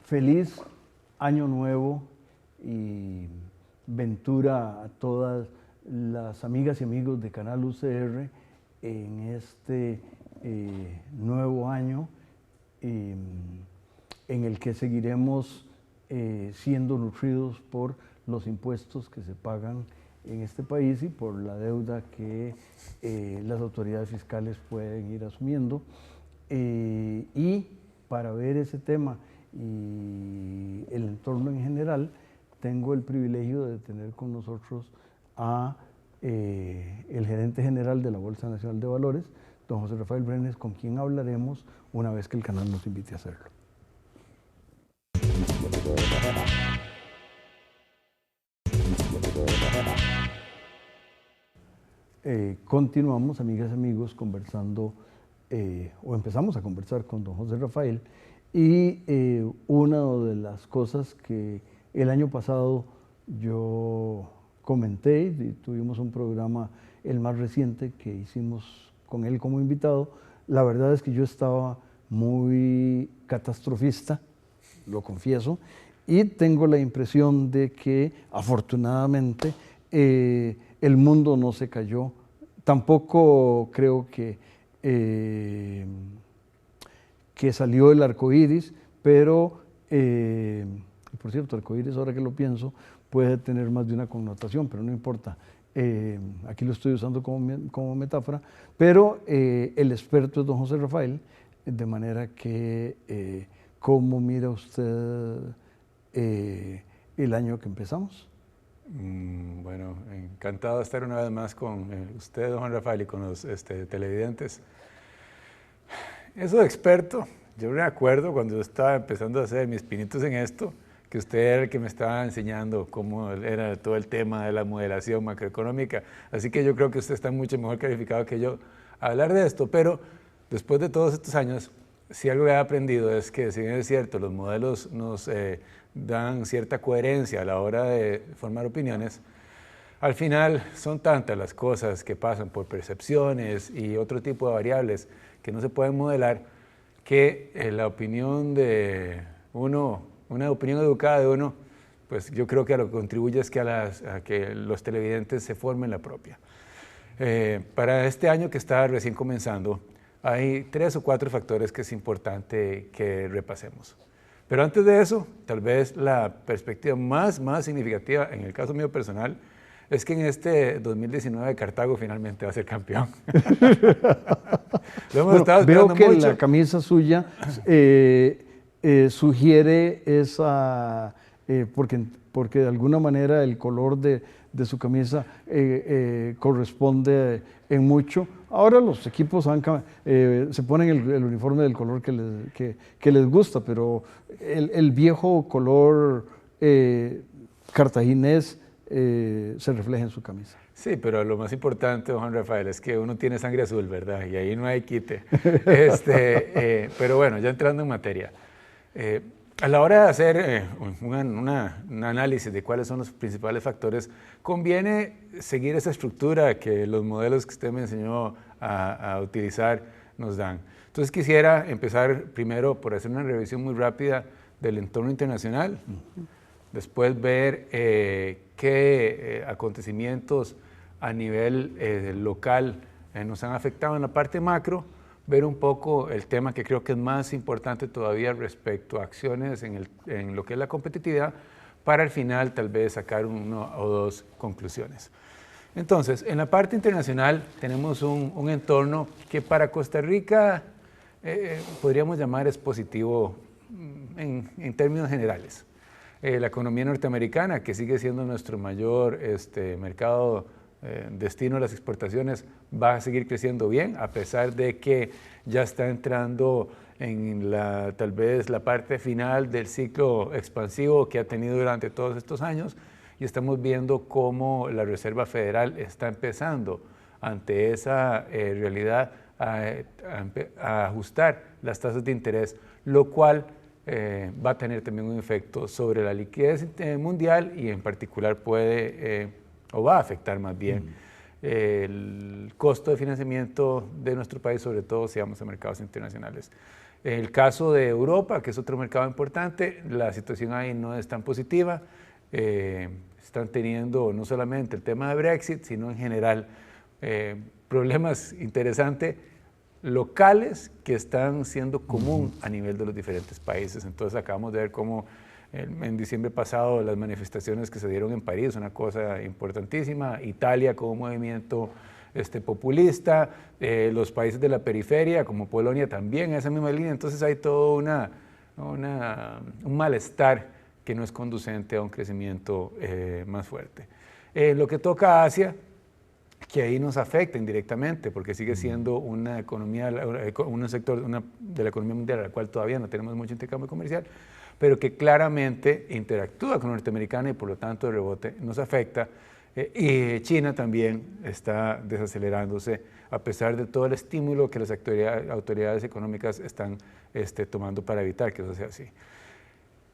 Feliz año nuevo y ventura a todas las amigas y amigos de Canal UCR en este nuevo año en el que seguiremos siendo nutridos por los impuestos que se pagan en este país y por la deuda que las autoridades fiscales pueden ir asumiendo. Y para ver ese tema y el entorno en general, tengo el privilegio de tener con nosotros a el gerente general de la Bolsa Nacional de Valores, don José Rafael Brenes, con quien hablaremos una vez que el canal nos invite a hacerlo. Continuamos, amigas y amigos, conversando, o empezamos a conversar con don José Rafael, y una de las cosas que el año pasado yo comenté, y tuvimos un programa, el más reciente, que hicimos con él como invitado. La verdad es que yo estaba muy catastrofista, lo confieso, y tengo la impresión de que afortunadamente el mundo no se cayó. Tampoco creo que salió el arco iris, pero por cierto, arco iris, ahora que lo pienso, puede tener más de una connotación, pero no importa. Aquí lo estoy usando como metáfora, pero el experto es don José Rafael, de manera que, ¿cómo mira usted el año que empezamos? Bueno, encantado de estar una vez más con usted, don Juan Rafael, y con los televidentes. Eso de experto, yo me acuerdo cuando yo estaba empezando a hacer mis pinitos en esto, que usted era el que me estaba enseñando cómo era todo el tema de la modelación macroeconómica, así que yo creo que usted está mucho mejor calificado que yo a hablar de esto, pero después de todos estos años, si algo que he aprendido es que, si bien es cierto, los modelos nos dan cierta coherencia a la hora de formar opiniones, al final son tantas las cosas que pasan por percepciones y otro tipo de variables que no se pueden modelar, que la opinión de uno, una opinión educada de uno, pues yo creo que a lo que contribuye es que a que los televidentes se formen la propia. Para este año que está recién comenzando, hay 3 o 4 factores que es importante que repasemos. Pero antes de eso, tal vez la perspectiva más significativa, en el caso mío personal, es que en este 2019 Cartago finalmente va a ser campeón. Lo hemos estado esperando veo que mucho. la camisa suya sugiere esa, porque de alguna manera el color de su camisa corresponde en mucho. Ahora los equipos se ponen el uniforme del color que les gusta, pero el viejo color cartaginés se refleja en su camisa. Sí, pero lo más importante, don Juan Rafael, es que uno tiene sangre azul, ¿verdad? Y ahí no hay quite. Pero bueno, ya entrando en materia. A la hora de hacer un análisis de cuáles son los principales factores, conviene seguir esa estructura que los modelos que usted me enseñó a utilizar nos dan. Entonces quisiera empezar primero por hacer una revisión muy rápida del entorno internacional, después ver qué acontecimiimientos a nivel local nos han afectado en la parte macro, ver un poco el tema que creo que es más importante todavía respecto a acciones en lo que es la competitividad, para al final tal vez sacar 1 o 2 conclusiones. Entonces, en la parte internacional tenemos un entorno que para Costa Rica podríamos llamar es positivo en términos generales. La economía norteamericana, que sigue siendo nuestro mayor mercado destino a las exportaciones, va a seguir creciendo bien, a pesar de que ya está entrando en tal vez la parte final del ciclo expansivo que ha tenido durante todos estos años, y estamos viendo cómo la Reserva Federal está empezando ante esa realidad a ajustar las tasas de interés, lo cual va a tener también un efecto sobre la liquidez mundial y en particular puede o va a afectar más bien el costo de financiamiento de nuestro país, sobre todo si vamos a mercados internacionales. En el caso de Europa, que es otro mercado importante, la situación ahí no es tan positiva. Están teniendo no solamente el tema de Brexit, sino en general problemas interesantes locales que están siendo común a nivel de los diferentes países. Entonces acabamos de ver cómo en diciembre pasado las manifestaciones que se dieron en París, una cosa importantísima, Italia con un movimiento populista, los países de la periferia como Polonia también en esa misma línea. Entonces hay todo un malestar que no es conducente a un crecimiento más fuerte. Lo que toca a Asia, que ahí nos afecta indirectamente, porque sigue siendo una economía, un sector de la economía mundial a la cual todavía no tenemos mucho intercambio comercial, pero que claramente interactúa con Norteamericana y por lo tanto el rebote nos afecta. Y China también está desacelerándose a pesar de todo el estímulo que las autoridades económicas están tomando para evitar que eso sea así.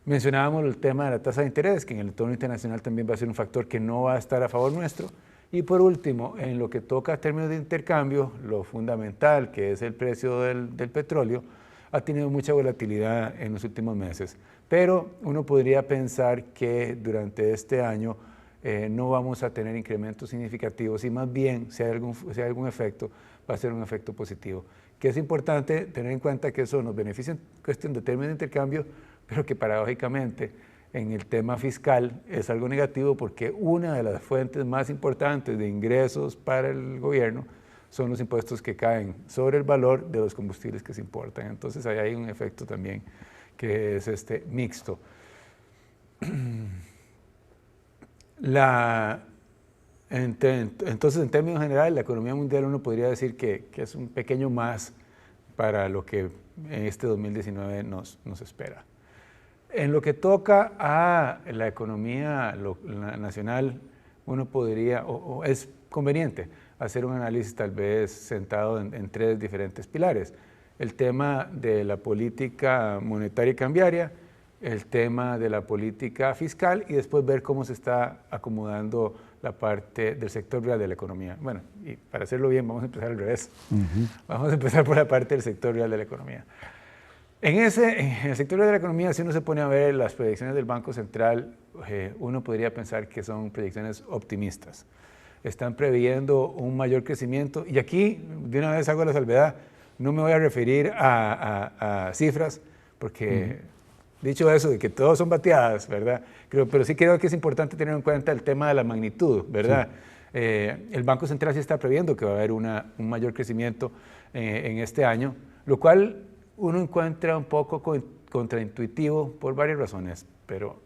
Mencionábamos el tema de la tasa de interés, que en el entorno internacional también va a ser un factor que no va a estar a favor nuestro. Y por último, en lo que toca a términos de intercambio, lo fundamental, que es el precio del petróleo, ha tenido mucha volatilidad en los últimos meses. Pero uno podría pensar que durante este año no vamos a tener incrementos significativos y más bien, si hay algún efecto, va a ser un efecto positivo. Que es importante tener en cuenta que eso nos beneficia en cuestión de términos de intercambio, pero que paradójicamente en el tema fiscal es algo negativo porque una de las fuentes más importantes de ingresos para el gobierno son los impuestos que caen sobre el valor de los combustibles que se importan. Entonces ahí hay un efecto también que es mixto. Entonces, en términos generales, la economía mundial uno podría decir que es un pequeño más para lo que en este 2019 nos espera. En lo que toca a la economía nacional, uno podría, o es conveniente, hacer un análisis tal vez sentado en tres diferentes pilares. El tema de la política monetaria y cambiaria, el tema de la política fiscal y después ver cómo se está acomodando la parte del sector real de la economía. Bueno, y para hacerlo bien vamos a empezar al revés. Vamos a empezar por la parte del sector real de la economía. En el sector real de la economía, si uno se pone a ver las proyecciones del Banco Central, uno podría pensar que son proyecciones optimistas. Están previendo un mayor crecimiento y aquí de una vez hago la salvedad, no me voy a referir a cifras porque dicho eso de que todos son bateadas, ¿verdad? Pero sí creo que es importante tener en cuenta el tema de la magnitud, ¿verdad? Sí. El Banco Central sí está previendo que va a haber un mayor crecimiento en este año, lo cual uno encuentra un poco contraintuitivo por varias razones, pero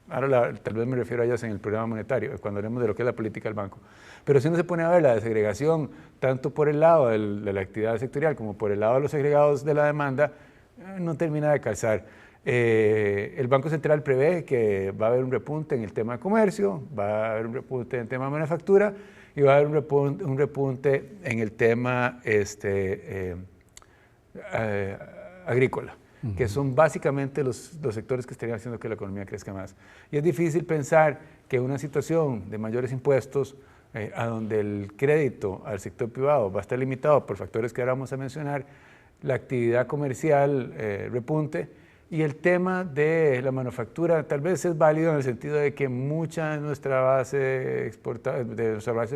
ahora tal vez me refiero a ellas en el programa monetario, cuando hablemos de lo que es la política del banco. Pero si uno se pone a ver la desagregación, tanto por el lado de la actividad sectorial como por el lado de los agregados de la demanda, no termina de calzar. El Banco Central prevé que va a haber un repunte en el tema de comercio, va a haber un repunte en el tema de manufactura y va a haber un repunte en el tema agrícola, que son básicamente los sectores que estarían haciendo que la economía crezca más. Y es difícil pensar que una situación de mayores impuestos, a donde el crédito al sector privado va a estar limitado por factores que ahora vamos a mencionar, la actividad comercial repunte y el tema de la manufactura tal vez es válido en el sentido de que mucha de nuestra base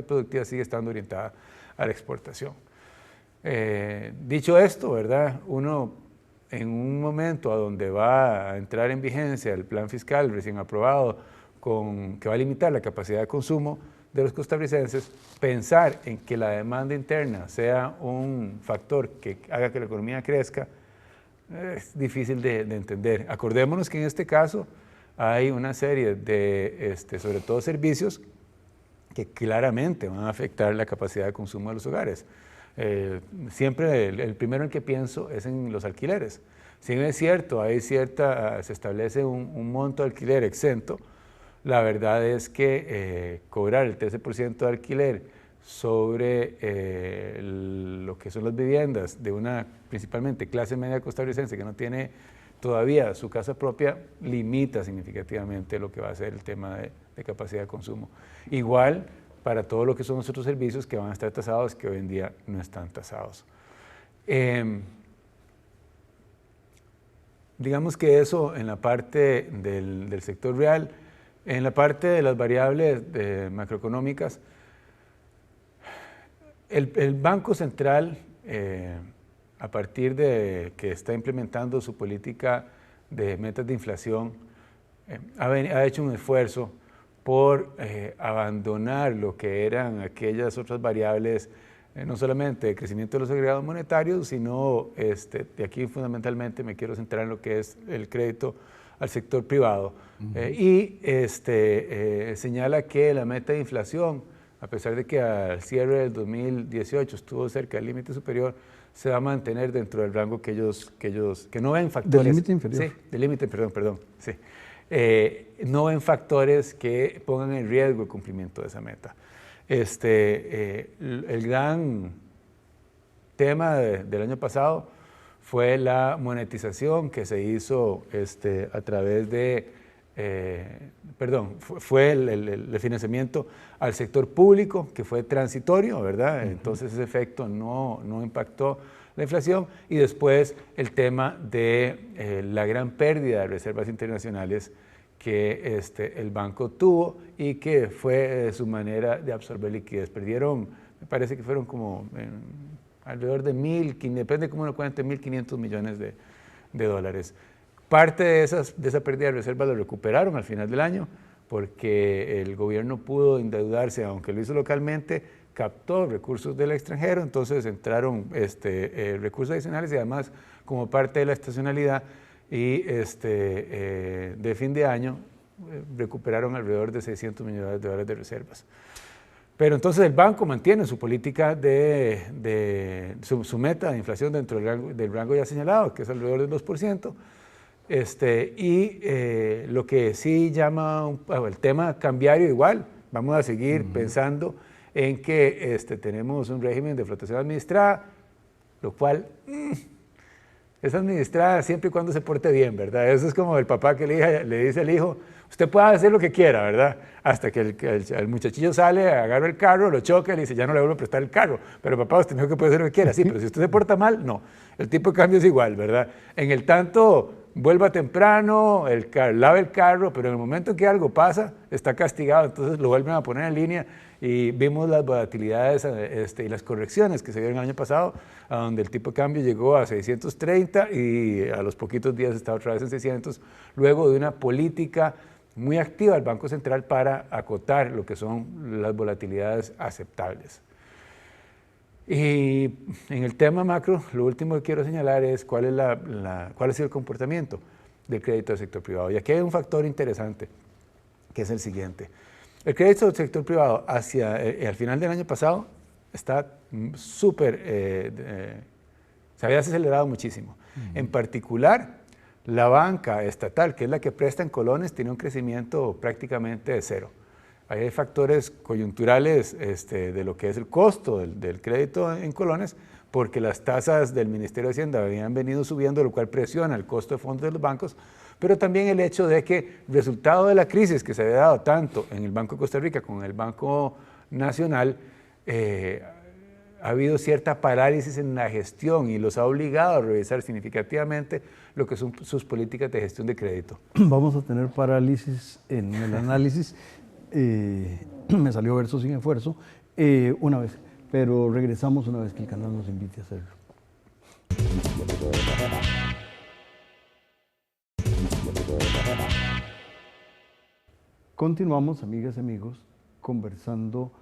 productiva sigue estando orientada a la exportación. Dicho esto, ¿verdad? Uno en un momento a donde va a entrar en vigencia el plan fiscal recién aprobado que va a limitar la capacidad de consumo de los costarricenses, pensar en que la demanda interna sea un factor que haga que la economía crezca es difícil de entender. Acordémonos que en este caso hay una serie de, sobre todo servicios, que claramente van a afectar la capacidad de consumo de los hogares. Siempre el primero en que pienso es en los alquileres. Si bien es cierto, se establece un monto de alquiler exento, la verdad es que cobrar el 13% de alquiler sobre lo que son las viviendas de una principalmente clase media costarricense que no tiene todavía su casa propia, limita significativamente lo que va a ser el tema de capacidad de consumo. Igual para todo lo que son los otros servicios que van a estar tasados, que hoy en día no están tasados. Digamos que eso en la parte del sector real. En la parte de las variables macroeconómicas, el Banco Central, a partir de que está implementando su política de metas de inflación, ha hecho un esfuerzo por abandonar lo que eran aquellas otras variables, no solamente de crecimiento de los agregados monetarios, sino de aquí fundamentalmente me quiero centrar en lo que es el crédito al sector privado. Y señala que la meta de inflación, a pesar de que al cierre del 2018 estuvo cerca del límite superior, se va a mantener dentro del rango que no ven factores. Del límite inferior. Sí, del límite, perdón, sí. No ven factores que pongan en riesgo el cumplimiento de esa meta. El gran tema del año pasado fue la monetización que se hizo a través de, fue el financiamiento al sector público, que fue transitorio, ¿verdad? Entonces ese efecto no impactó la inflación, y después el tema de la gran pérdida de reservas internacionales que el banco tuvo y que fue su manera de absorber liquidez. Perdieron, me parece que fueron como alrededor de depende cómo uno cuente, 1.500 millones de dólares. Parte de esa pérdida de reservas lo recuperaron al final del año porque el gobierno pudo endeudarse, aunque lo hizo localmente, captó recursos del extranjero, entonces entraron recursos adicionales y además como parte de la estacionalidad y de fin de año recuperaron alrededor de 600 millones de dólares de reservas. Pero entonces el banco mantiene su política su meta de inflación dentro del rango ya señalado, que es alrededor del 2%, lo que sí llama el tema cambiario igual, vamos a seguir pensando en que tenemos un régimen de flotación administrada, lo cual es administrada siempre y cuando se porte bien, ¿verdad? Eso es como el papá que le dice al hijo, usted puede hacer lo que quiera, ¿verdad? Hasta que el muchachillo sale, agarra el carro, lo choca y le dice, ya no le vuelvo a prestar el carro. Pero papá, usted me dijo que puede hacer lo que quiera. Sí, pero si usted se porta mal, no. El tipo de cambio es igual, ¿verdad? En el tanto, vuelva temprano, lave el carro, pero en el momento en que algo pasa, está castigado, entonces lo vuelven a poner en línea. Y vimos las volatilidades y las correcciones que se dieron el año pasado, a donde el tipo de cambio llegó a 630 y a los poquitos días está otra vez en 600, luego de una política muy activa del Banco Central para acotar lo que son las volatilidades aceptables. Y en el tema macro, lo último que quiero señalar es cuál ha sido el comportamiento del crédito del sector privado. Y aquí hay un factor interesante, que es el siguiente. El crédito del sector privado al final del año pasado está súper, se había acelerado muchísimo. En particular, la banca estatal, que es la que presta en colones, tiene un crecimiento prácticamente de cero. Ahí hay factores coyunturales de lo que es el costo del crédito en colones, porque las tasas del Ministerio de Hacienda habían venido subiendo, lo cual presiona el costo de fondos de los bancos, pero también el hecho de que, resultado de la crisis que se había dado tanto en el Banco de Costa Rica como en el Banco Nacional, ha habido cierta parálisis en la gestión y los ha obligado a revisar significativamente lo que son sus políticas de gestión de crédito. Vamos a tener parálisis en el análisis, me salió verso sin esfuerzo, una vez, pero regresamos una vez que el canal nos invite a hacerlo. Continuamos, amigas y amigos, conversando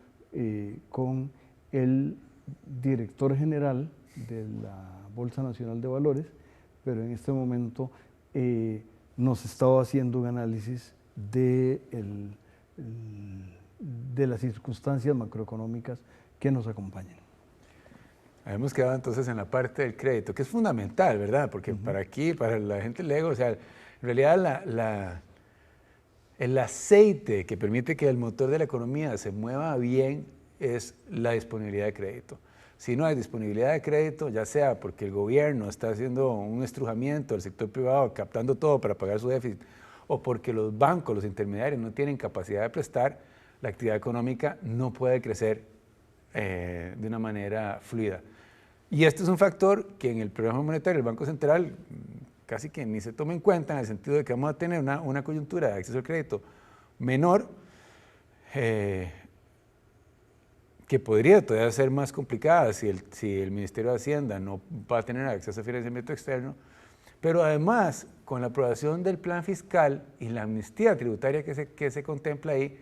con el director general de la Bolsa Nacional de Valores, pero en este momento nos estaba haciendo un análisis de las circunstancias macroeconómicas que nos acompañan. Hemos quedado entonces en la parte del crédito, que es fundamental, ¿verdad? Porque para la gente lego, o sea, en realidad el aceite que permite que el motor de la economía se mueva bien es la disponibilidad de crédito. Si no hay disponibilidad de crédito, ya sea porque el gobierno está haciendo un estrujamiento del sector privado, captando todo para pagar su déficit, o porque los bancos, los intermediarios, no tienen capacidad de prestar, la actividad económica no puede crecer de una manera fluida. Y este es un factor que en el programa monetario del Banco Central casi que ni se toma en cuenta, en el sentido de que vamos a tener una coyuntura de acceso al crédito menor, que podría todavía ser más complicada si el Ministerio de Hacienda no va a tener acceso a financiamiento externo, pero además, con la aprobación del plan fiscal y la amnistía tributaria que se contempla ahí,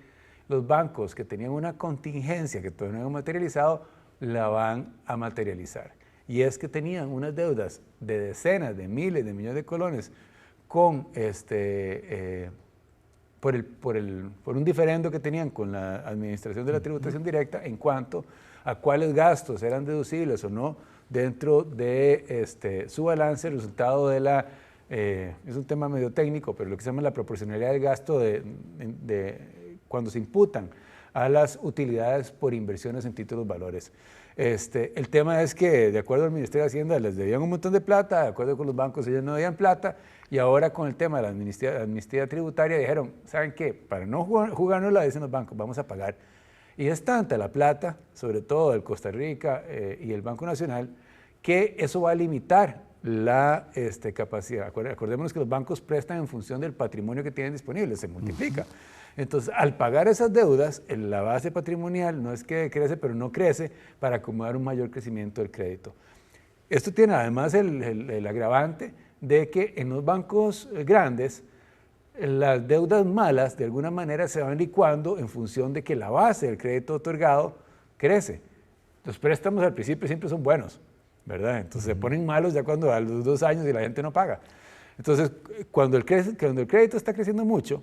los bancos que tenían una contingencia que todavía no habían materializado, la van a materializar. Y es que tenían unas deudas de decenas de miles de millones de colones con por un diferendo que tenían con la administración de la tributación directa en cuanto a cuáles gastos eran deducibles o no dentro de su balance, el resultado de la, es un tema medio técnico, pero lo que se llama la proporcionalidad del gasto cuando se imputan a las utilidades por inversiones en títulos valores. El tema es que, de acuerdo al Ministerio de Hacienda, les debían un montón de plata, de acuerdo con los bancos ellos no debían plata, y ahora con el tema de la amnistía tributaria dijeron, ¿saben qué? Para no jugárnosla, dicen los bancos, vamos a pagar. Y es tanta la plata, sobre todo del Costa Rica y el Banco Nacional, que eso va a limitar la capacidad. Acordémonos que los bancos prestan en función del patrimonio que tienen disponible, se multiplica. Entonces, al pagar esas deudas, la base patrimonial no es que crece, pero no crece para acomodar un mayor crecimiento del crédito. Esto tiene además el agravante de que en los bancos grandes, las deudas malas de alguna manera se van licuando en función de que la base del crédito otorgado crece. Los préstamos al principio siempre son buenos, ¿verdad? Entonces se ponen malos ya cuando a los 2 años y la gente no paga. Entonces, cuando el crédito está creciendo mucho,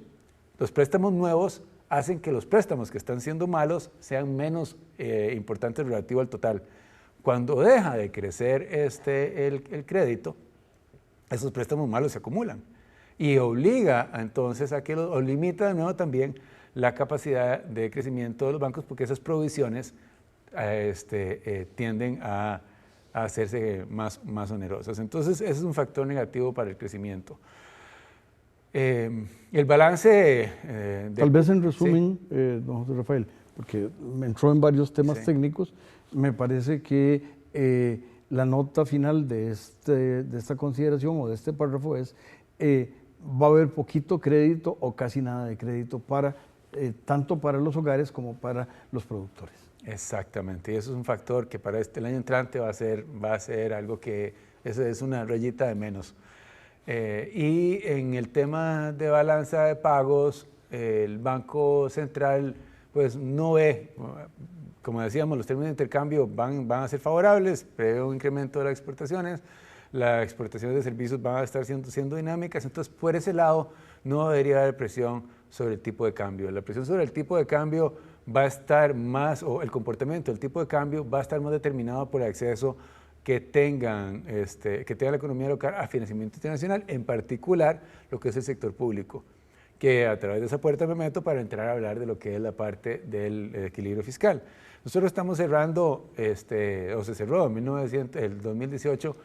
los préstamos nuevos hacen que los préstamos que están siendo malos sean menos importantes relativo al total. Cuando deja de crecer el crédito, esos préstamos malos se acumulan y obliga entonces a que o limita de nuevo también la capacidad de crecimiento de los bancos, porque esas provisiones tienden a hacerse más onerosas. Entonces, ese es un factor negativo para el crecimiento. El balance... Tal vez en resumen, sí. Don José Rafael, porque me entró en varios temas técnicos, me parece que la nota final de esta consideración o de este párrafo es va a haber poquito crédito o casi nada de crédito tanto para los hogares como para los productores. Exactamente, y eso es un factor que para el año entrante va a ser algo que es una rayita de menos. Y en el tema de balanza de pagos, el Banco Central pues no ve, como decíamos, los términos de intercambio van a ser favorables, prevé un incremento de las exportaciones de servicios van a estar siendo dinámicas, entonces por ese lado no debería haber presión sobre el tipo de cambio. La presión sobre el tipo de cambio va a estar más, o el comportamiento del tipo de cambio va a estar más determinado por el acceso que tenga la economía local a financiamiento internacional, en particular lo que es el sector público, que a través de esa puerta me meto para entrar a hablar de lo que es la parte del equilibrio fiscal. Nosotros estamos cerrando, o se cerró el 2018,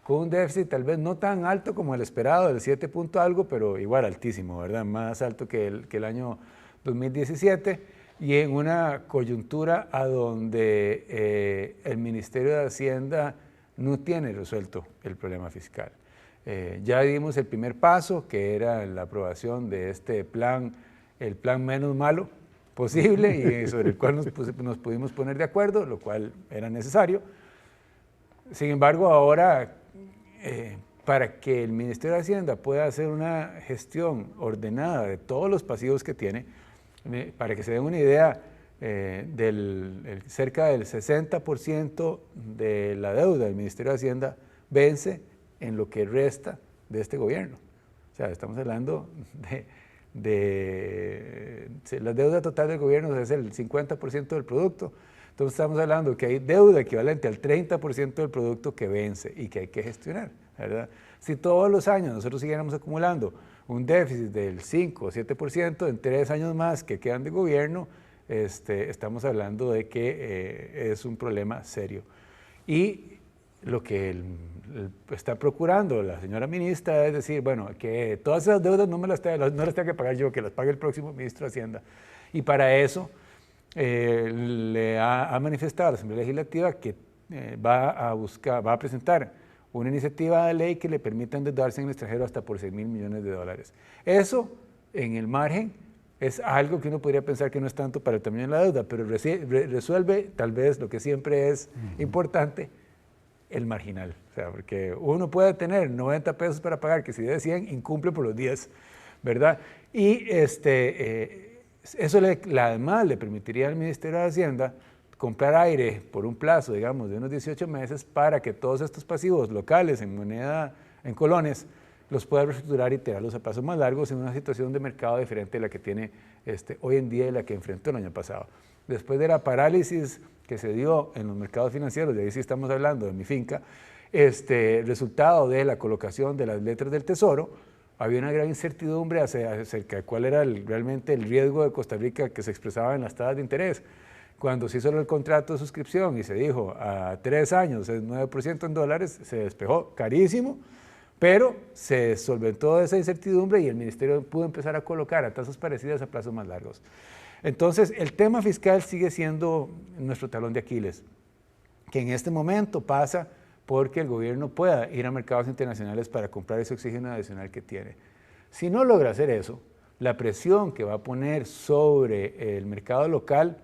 con un déficit tal vez no tan alto como el esperado, del 7 punto algo, pero igual altísimo, ¿verdad? Más alto que el año 2017, y en una coyuntura a donde el Ministerio de Hacienda no tiene resuelto el problema fiscal. Ya dimos el primer paso, que era la aprobación de este plan, el plan menos malo posible, y sobre el cual nos pudimos poner de acuerdo, lo cual era necesario. Sin embargo, ahora, para que el Ministerio de Hacienda pueda hacer una gestión ordenada de todos los pasivos que tiene, para que se den una idea, cerca del 60% de la deuda del Ministerio de Hacienda vence en lo que resta de este gobierno. O sea, estamos hablando la deuda total del gobierno es el 50% del producto. Entonces estamos hablando que hay deuda equivalente al 30% del producto que vence y que hay que gestionar, ¿verdad? Si todos los años nosotros siguiéramos acumulando un déficit del 5 o 7% en 3 años más que quedan de gobierno, estamos hablando de que es un problema serio. Y lo que está procurando la señora ministra es decir, bueno, que todas esas deudas no las tengo que pagar yo, que las pague el próximo ministro de Hacienda. Y para eso le ha manifestado a la Asamblea Legislativa que va a presentar una iniciativa de ley que le permita endeudarse en el extranjero hasta por $6,000 millones. Eso, en el margen, es algo que uno podría pensar que no es tanto para el tamaño de la deuda, pero resuelve tal vez lo que siempre es importante, el marginal. O sea, porque uno puede tener 90 pesos para pagar, que si debe 100, incumple por los 10, ¿verdad? Y eso además le permitiría al Ministerio de Hacienda comprar aire por un plazo, digamos, de unos 18 meses para que todos estos pasivos locales en moneda, en colones, los pueda reestructurar y tirarlos a plazos más largos en una situación de mercado diferente de la que tiene hoy en día y la que enfrentó el año pasado. Después de la parálisis que se dio en los mercados financieros, de ahí sí estamos hablando de mi finca, resultado de la colocación de las letras del Tesoro, había una gran incertidumbre acerca de cuál era realmente el riesgo de Costa Rica que se expresaba en las tasas de interés. Cuando se hizo el contrato de suscripción y se dijo a 3 años es 9% en dólares, se despejó carísimo, pero se solventó esa incertidumbre y el ministerio pudo empezar a colocar a tasas parecidas a plazos más largos. Entonces, el tema fiscal sigue siendo nuestro talón de Aquiles, que en este momento pasa porque el gobierno pueda ir a mercados internacionales para comprar ese oxígeno adicional que tiene. Si no logra hacer eso, la presión que va a poner sobre el mercado local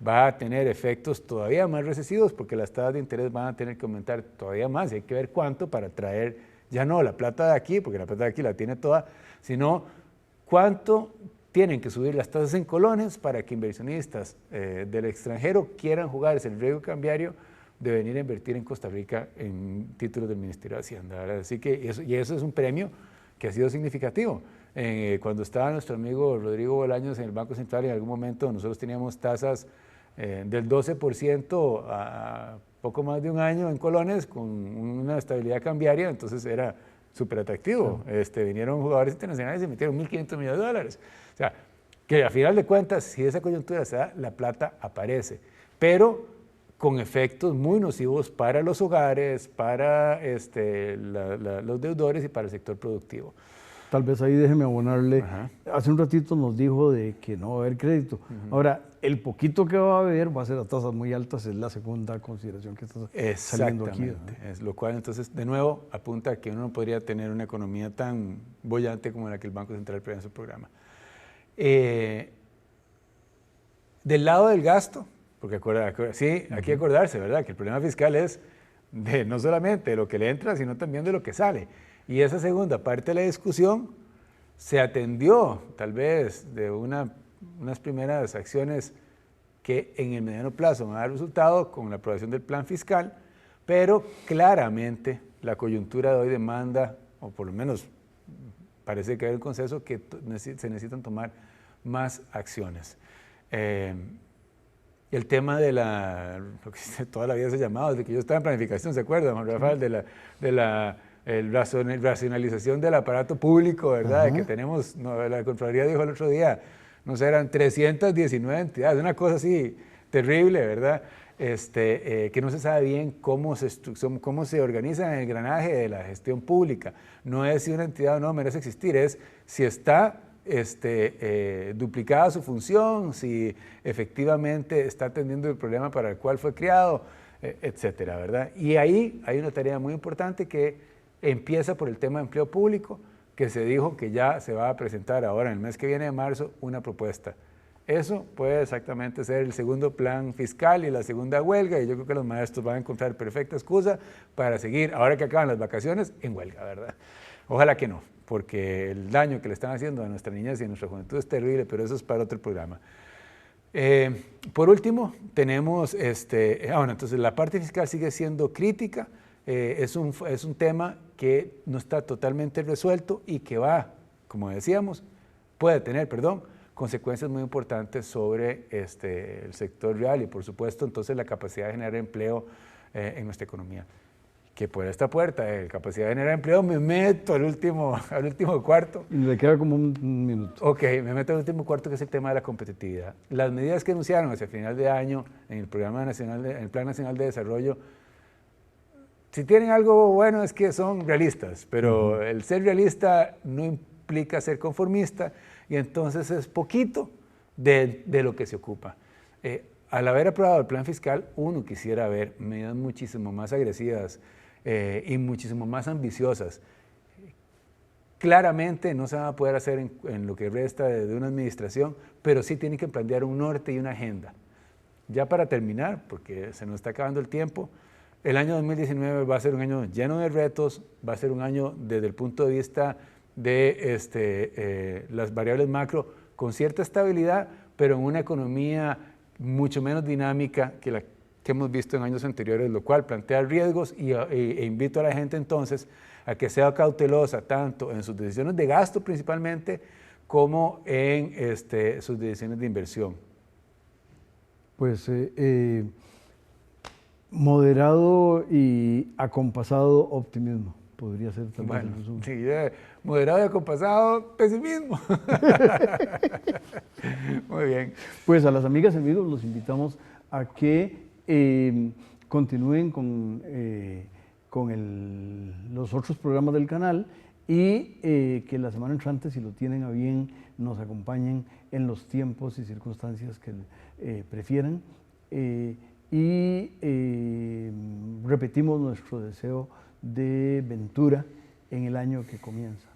va a tener efectos todavía más recesivos porque las tasas de interés van a tener que aumentar todavía más y hay que ver cuánto para traer, ya no la plata de aquí, porque la plata de aquí la tiene toda, sino cuánto tienen que subir las tasas en colones para que inversionistas del extranjero quieran jugarse el riesgo cambiario de venir a invertir en Costa Rica en títulos del Ministerio de Hacienda, ¿verdad? Así que eso es un premio que ha sido significativo. Cuando estaba nuestro amigo Rodrigo Bolaños en el Banco Central, en algún momento nosotros teníamos tasas del 12% a poco más de un año en colones con una estabilidad cambiaria, entonces era súper atractivo. Vinieron jugadores internacionales y metieron $1.500 millones. O sea, que a final de cuentas, si esa coyuntura se da, la plata aparece, pero con efectos muy nocivos para los hogares, para los deudores y para el sector productivo. Tal vez ahí déjeme abonarle. Hace un ratito nos dijo de que no va a haber crédito. Ahora, el poquito que va a haber va a ser a tasas muy altas, es la segunda consideración que está saliendo aquí, ¿no? Es lo cual entonces de nuevo apunta a que uno no podría tener una economía tan bollante como la que el Banco Central prevé en su programa. Del lado del gasto, porque sí, hay que acordarse, ¿verdad? Que el problema fiscal es no solamente de lo que le entra, sino también de lo que sale. Y esa segunda parte de la discusión se atendió tal vez de unas primeras acciones que en el mediano plazo van a dar resultado con la aprobación del plan fiscal, pero claramente la coyuntura de hoy demanda, o por lo menos parece que hay un consenso que se necesitan tomar más acciones. El tema de lo que toda la vida se ha llamado, desde que yo estaba en planificación, ¿se acuerdan, Juan Rafael? De la racionalización del aparato público, ¿verdad? De que tenemos, la Contraloría dijo el otro día, no sé, eran 319 entidades, una cosa así terrible, ¿verdad? Que no se sabe bien cómo se organiza el engranaje de la gestión pública. No es si una entidad o no merece existir, es si está duplicada su función, si efectivamente está atendiendo el problema para el cual fue creado, etcétera, ¿verdad? Y ahí hay una tarea muy importante que empieza por el tema de empleo público, que se dijo que ya se va a presentar ahora en el mes que viene de marzo una propuesta. Eso puede exactamente ser el segundo plan fiscal y la segunda huelga, y yo creo que los maestros van a encontrar perfecta excusa para seguir, ahora que acaban las vacaciones, en huelga, ¿verdad? Ojalá que no, porque el daño que le están haciendo a nuestra niñez y a nuestra juventud es terrible, pero eso es para otro programa. Por último, tenemos, entonces la parte fiscal sigue siendo crítica, es un tema que no está totalmente resuelto y que puede tener, consecuencias muy importantes sobre el sector real y por supuesto entonces la capacidad de generar empleo en nuestra economía. Que por esta puerta, capacidad de generar empleo, me meto al último cuarto. Y le queda como un minuto. Ok, me meto al último cuarto, que es el tema de la competitividad. Las medidas que anunciaron hacia final de año en el Plan Nacional de Desarrollo, si tienen algo bueno es que son realistas, pero el ser realista no implica ser conformista y entonces es poquito de lo que se ocupa. Al haber aprobado el plan fiscal, uno quisiera ver medidas muchísimo más agresivas y muchísimo más ambiciosas. Claramente no se va a poder hacer en lo que resta de una administración, pero sí tiene que plantear un norte y una agenda. Ya para terminar, porque se nos está acabando el tiempo, el año 2019 va a ser un año lleno de retos, va a ser un año desde el punto de vista de las variables macro con cierta estabilidad, pero en una economía mucho menos dinámica que la que hemos visto en años anteriores, lo cual plantea riesgos e invito a la gente entonces a que sea cautelosa tanto en sus decisiones de gasto principalmente como en sus decisiones de inversión. Pues moderado y acompasado optimismo, podría ser también el resumen. Sí, moderado y acompasado pesimismo. Muy bien. Pues a las amigas y amigos los invitamos a que continúen con los otros programas del canal y que la semana entrante, si lo tienen a bien, nos acompañen en los tiempos y circunstancias que prefieran. Y repetimos nuestro deseo de ventura en el año que comienza,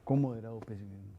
con moderado pesimismo.